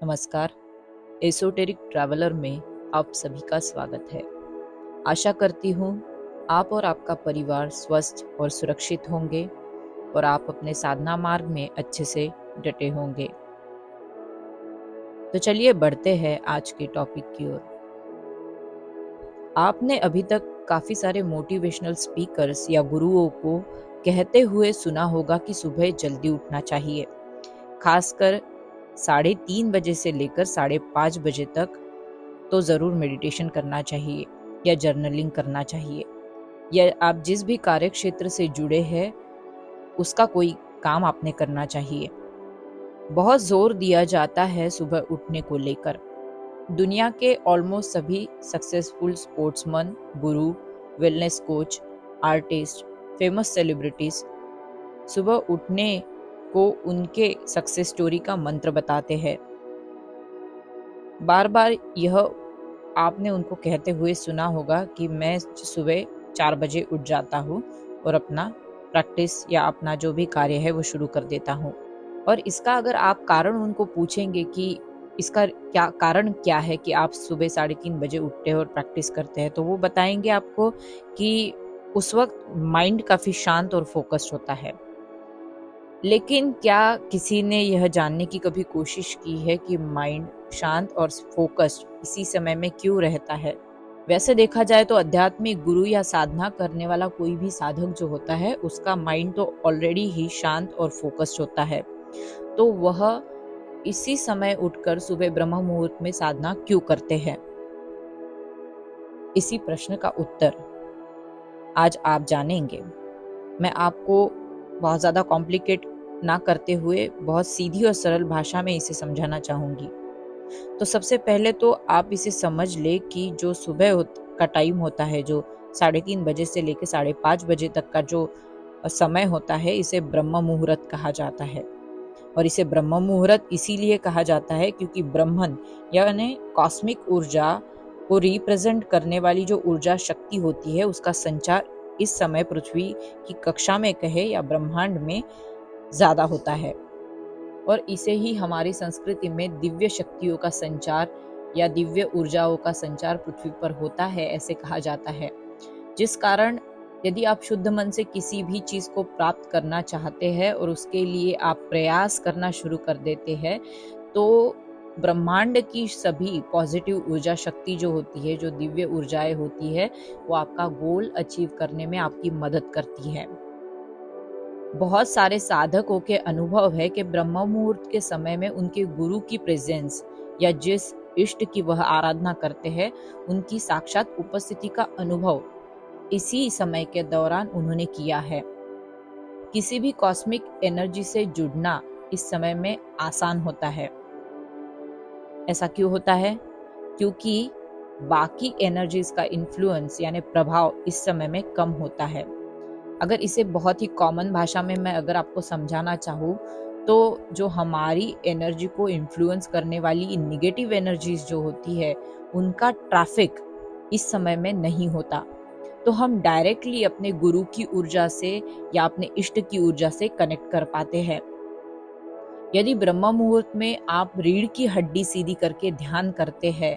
नमस्कार। Esoteric traveller में आप सभी का स्वागत है। आशा करती हूँ आप और आपका परिवार स्वस्थ और सुरक्षित होंगे और आप अपने साधना मार्ग में अच्छे से डटे होंगे। तो चलिए बढ़ते हैं आज के टॉपिक की ओर। आपने अभी तक काफी सारे मोटिवेशनल स्पीकर्स या गुरुओं को कहते हुए सुना होगा कि सुबह जल्दी उठना चाहिए, खासकर 3:30 बजे से लेकर 5:30 बजे तक तो ज़रूर मेडिटेशन करना चाहिए या जर्नलिंग करना चाहिए, या आप जिस भी कार्य क्षेत्र से जुड़े हैं उसका कोई काम आपने करना चाहिए। बहुत जोर दिया जाता है सुबह उठने को लेकर। दुनिया के ऑलमोस्ट सभी सक्सेसफुल स्पोर्ट्समैन, गुरु, wellness coach, artist, famous celebrities सुबह उठने को उनके सक्सेस स्टोरी का मंत्र बताते हैं। बार बार यह आपने उनको कहते हुए सुना होगा कि मैं सुबह 4 बजे उठ जाता हूँ और अपना प्रैक्टिस या अपना जो भी कार्य है वो शुरू कर देता हूँ। और इसका अगर आप कारण उनको पूछेंगे कि इसका क्या है कि आप सुबह 3:30 बजे उठते हैं और प्रैक्टिस करते हैं, तो वो बताएंगे आपको कि उस वक्त माइंड काफी शांत और फोकस्ड होता है। लेकिन क्या किसी ने यह जानने की कभी कोशिश की है कि माइंड शांत और फोकस्ड इसी समय में क्यों रहता है? वैसे देखा जाए तो आध्यात्मिक गुरु या साधना करने वाला कोई भी साधक जो होता है उसका माइंड तो ऑलरेडी ही शांत और फोकस्ड होता है, तो वह इसी समय उठकर सुबह ब्रह्म मुहूर्त में साधना क्यों करते हैं? इसी प्रश्न का उत्तर आज आप जानेंगे। मैं आपको बहुत ज्यादा कॉम्प्लिकेट ना करते हुए बहुत सीधी और सरल भाषा में इसे समझाना चाहूंगी। तो सबसे पहले तो आप इसे समझ ले कि जो सुबह का टाइम होता है, जो 3:30 बजे से लेकर 5:30 बजे तक का जो समय होता है, इसे ब्रह्म मुहूर्त कहा जाता है। और इसे ब्रह्म मुहूर्त इसीलिए कहा जाता है क्योंकि ब्रह्मन यानी कॉस्मिक ऊर्जा को रिप्रेजेंट करने वाली जो ऊर्जा शक्ति होती है उसका संचार इस समय पृथ्वी की कक्षा में कहे या ब्रह्मांड में ज्यादा होता है। और इसे ही हमारी संस्कृति में दिव्य शक्तियों का संचार या दिव्य ऊर्जाओं का संचार पृथ्वी पर होता है, ऐसे कहा जाता है। जिस कारण यदि आप शुद्ध मन से किसी भी चीज को प्राप्त करना चाहते हैं और उसके लिए आप प्रयास करना शुरू कर देते हैं, तो ब्रह्मांड की सभी पॉजिटिव ऊर्जा शक्ति जो होती है, जो दिव्य ऊर्जाएं होती है, वो आपका गोल अचीव करने में आपकी मदद करती है। बहुत सारे साधकों के अनुभव है कि ब्रह्म मुहूर्त के समय में उनके गुरु की प्रेजेंस या जिस इष्ट की वह आराधना करते हैं उनकी साक्षात उपस्थिति का अनुभव इसी समय के दौरान उन्होंने किया है। किसी भी कॉस्मिक एनर्जी से जुड़ना इस समय में आसान होता है। ऐसा क्यों होता है? क्योंकि बाकी एनर्जीज का इन्फ्लुएंस यानी प्रभाव इस समय में कम होता है। अगर इसे बहुत ही कॉमन भाषा में मैं अगर आपको समझाना चाहूँ, तो जो हमारी एनर्जी को इन्फ्लुएंस करने वाली निगेटिव एनर्जीज जो होती है उनका ट्रैफिक इस समय में नहीं होता, तो हम डायरेक्टली अपने गुरु की ऊर्जा से या अपने इष्ट की ऊर्जा से कनेक्ट कर पाते हैं। यदि ब्रह्म मुहूर्त में आप रीढ़ की हड्डी सीधी करके ध्यान करते हैं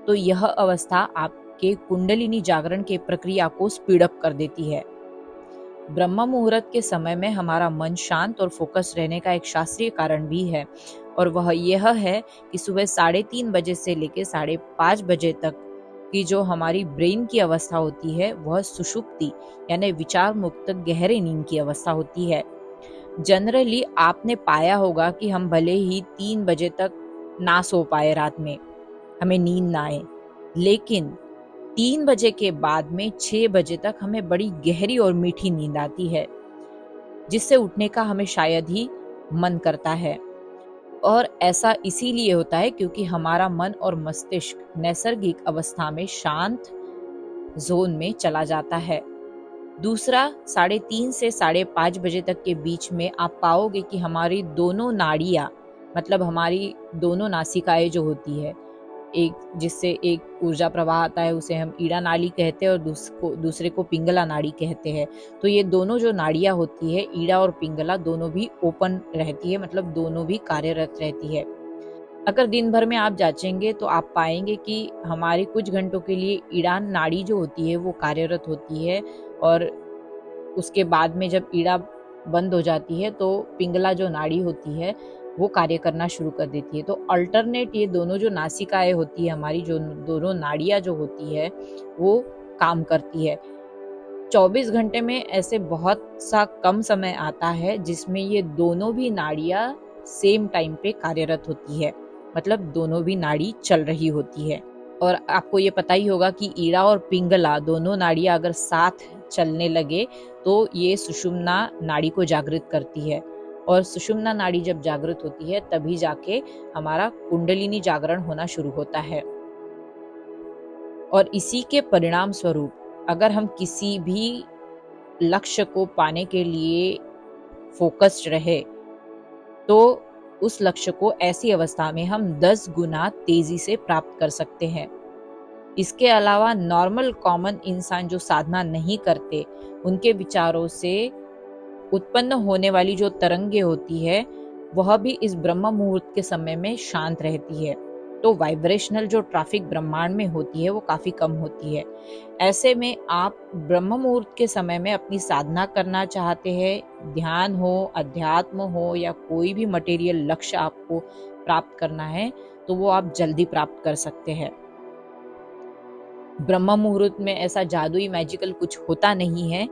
तो यह अवस्था आपके कुंडलिनी जागरण के प्रक्रिया को स्पीड अप कर देती है। ब्रह्म मुहूर्त के समय में हमारा मन शांत और फोकस रहने का एक शास्त्रीय कारण भी है, और वह यह है कि सुबह 3:30 बजे से लेकर 5:30 बजे तक की जो हमारी ब्रेन की अवस्था होती है वह सुषुप्ति यानी विचार मुक्त गहरे नींद की अवस्था होती है। जनरली आपने पाया होगा कि हम भले ही 3 बजे तक ना सो पाए, रात में हमें नींद ना आए, लेकिन 3 बजे के बाद में 6 बजे तक हमें बड़ी गहरी और मीठी नींद आती है, जिससे उठने का हमें शायद ही मन करता है। और ऐसा इसीलिए होता है क्योंकि हमारा मन और मस्तिष्क नैसर्गिक अवस्था में शांत जोन में चला जाता है। दूसरा, 3:30 से 5:30 बजे तक के बीच में आप पाओगे कि हमारी दोनों नाड़ियां, मतलब हमारी दोनों नासिकाएं जो होती है, एक जिससे एक ऊर्जा प्रवाह आता है उसे हम ईड़ा नाड़ी कहते हैं और दूसरे को पिंगला नाड़ी कहते हैं। तो ये दोनों जो नाड़ियां होती है, ईड़ा और पिंगला, दोनों भी ओपन रहती है, मतलब दोनों भी कार्यरत रहती है। अगर दिन भर में आप जांचेंगे तो आप पाएंगे कि हमारे कुछ घंटों के लिए ईड़ान नाड़ी जो होती है वो कार्यरत होती है, और उसके बाद में जब ईड़ा बंद हो जाती है तो पिंगला जो नाड़ी होती है वो कार्य करना शुरू कर देती है। तो अल्टरनेट ये दोनों जो नासिकाएं होती है हमारी, जो दोनों नाड़ियां जो होती है वो काम करती है। 24 घंटे में ऐसे बहुत सा कम समय आता है जिसमें ये दोनों भी नाड़ियां सेम टाइम पे कार्यरत होती है, मतलब दोनों भी नाड़ी चल रही होती है। और आपको ये पता ही होगा कि ईड़ा और पिंगला दोनों नाड़ियां अगर साथ चलने लगे तो ये सुषुम्ना नाड़ी को जागृत करती है, और सुषुम्ना नाड़ी जब जागृत होती है तभी जाके हमारा कुंडलिनी जागरण होना शुरू होता है। और इसी के परिणाम स्वरूप अगर हम किसी भी लक्ष्य को पाने के लिए फोकस्ड रहे तो उस लक्ष्य को ऐसी अवस्था में हम 10 गुना तेजी से प्राप्त कर सकते हैं। इसके अलावा नॉर्मल कॉमन इंसान जो साधना नहीं करते, उनके विचारों से उत्पन्न होने वाली जो तरंगे होती है वह भी इस ब्रह्म मुहूर्त के समय में शांत रहती है। तो वाइब्रेशनल जो ट्रैफिक ब्रह्मांड में होती है वो काफी कम होती है। ऐसे में आप ब्रह्म मुहूर्त के समय में अपनी साधना करना चाहते हैं, ध्यान हो, अध्यात्म हो या कोई भी मटेरियल लक्ष्य आपको प्राप्त करना है, तो वो आप जल्दी प्राप्त कर सकते हैं। ब्रह्म मुहूर्त में ऐसा जादुई मैजिकल कुछ होता नहीं है,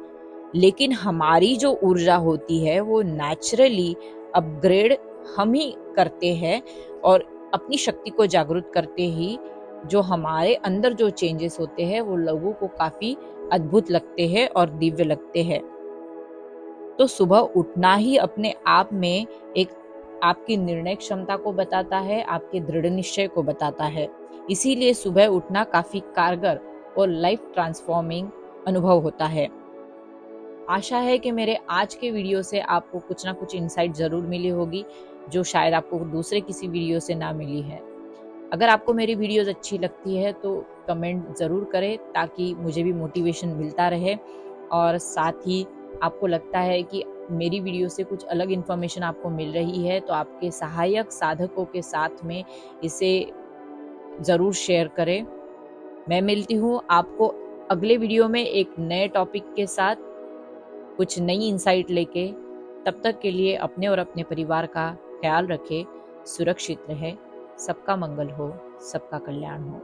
लेकिन हमारी जो ऊर्जा होती है वो नेचुरली अपग्रेड हम ही करते हैं, और अपनी शक्ति को जागृत करते ही जो हमारे अंदर जो चेंजेस होते हैं वो लोगों को काफी अद्भुत लगते हैं और दिव्य लगते हैं। तो सुबह उठना ही अपने आप में एक आपकी निर्णय क्षमता को बताता है, आपके दृढ़ निश्चय को बताता है। इसीलिए सुबह उठना काफी कारगर और लाइफ ट्रांसफॉर्मिंग अनुभव होता है। आशा है कि मेरे आज के वीडियो से आपको कुछ ना कुछ इंसाइट जरूर मिली होगी, जो शायद आपको दूसरे किसी वीडियो से ना मिली है। अगर आपको मेरी वीडियोस अच्छी लगती है तो कमेंट ज़रूर करें, ताकि मुझे भी मोटिवेशन मिलता रहे। और साथ ही आपको लगता है कि मेरी वीडियो से कुछ अलग इन्फॉर्मेशन आपको मिल रही है तो आपके सहायक साधकों के साथ में इसे ज़रूर शेयर करें। मैं मिलती हूँ आपको अगले वीडियो में एक नए टॉपिक के साथ, कुछ नई इंसाइट लेके। तब तक के लिए अपने और अपने परिवार का ख्याल रखें, सुरक्षित रहे। सबका मंगल हो, सबका कल्याण हो।